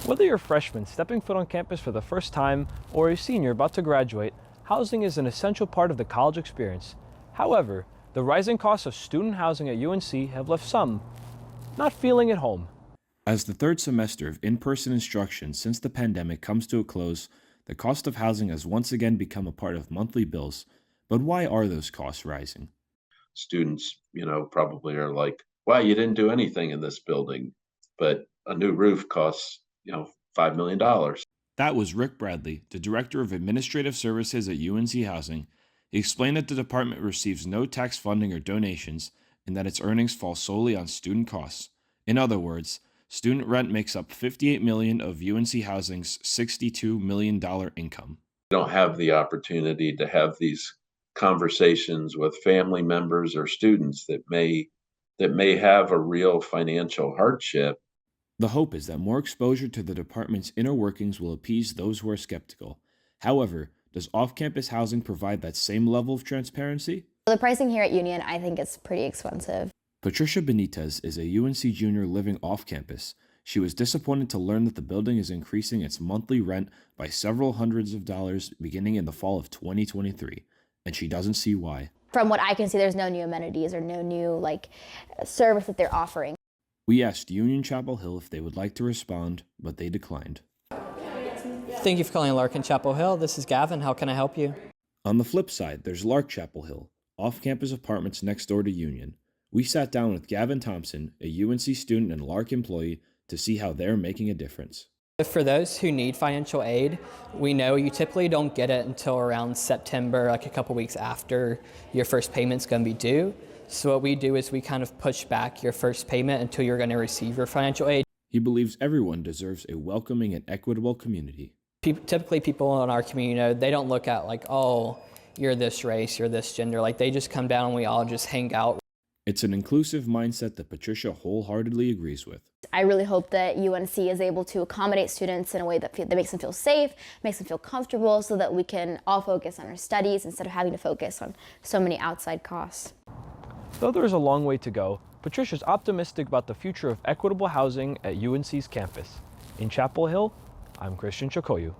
Whether you're a freshman stepping foot on campus for the first time or a senior about to graduate, housing is an essential part of the college experience. However, the rising costs of student housing at UNC have left some not feeling at home. As the third semester of in-person instruction since the pandemic comes to a close, the cost of housing has once again become a part of monthly bills. But why are those costs rising? Students, probably are like, wow, you didn't do anything in this building, but a new roof costs, $5 million. That was Rick Bradley, the Director of Administrative Services at UNC Housing. He explained that the department receives no tax funding or donations and that its earnings fall solely on student costs. In other words, student rent makes up $58 million of UNC Housing's $62 million income. Don't have the opportunity to have these conversations with family members or students that may have a real financial hardship. The hope is that more exposure to the department's inner workings will appease those who are skeptical. However, does off-campus housing provide that same level of transparency? The pricing here at Union, I think it's pretty expensive. Patricia Benitez is a UNC junior living off-campus. She was disappointed to learn that the building is increasing its monthly rent by several hundreds of dollars beginning in the fall of 2023, and she doesn't see why. From what I can see, there's no new amenities or no new service that they're offering. We asked Union Chapel Hill if they would like to respond, but they declined. Thank you for calling Larkin Chapel Hill. This is Gavin. How can I help you? On the flip side, there's Lark Chapel Hill, off-campus apartments next door to Union. We sat down with Gavin Thompson, a UNC student and Lark employee, to see how they're making a difference. For those who need financial aid, we know you typically don't get it until around September, like a couple weeks after your first payment's going to be due. So what we do is we kind of push back your first payment until you're going to receive your financial aid. He believes everyone deserves a welcoming and equitable community. Typically people in our community, they don't look at oh, you're this race, you're this gender. They just come down and we all just hang out. It's an inclusive mindset that Patricia wholeheartedly agrees with. I really hope that UNC is able to accommodate students in a way that makes them feel safe, makes them feel comfortable, so that we can all focus on our studies instead of having to focus on so many outside costs. Though there is a long way to go, Patricia's optimistic about the future of equitable housing at UNC's campus. In Chapel Hill, I'm Christian Ciocoiu.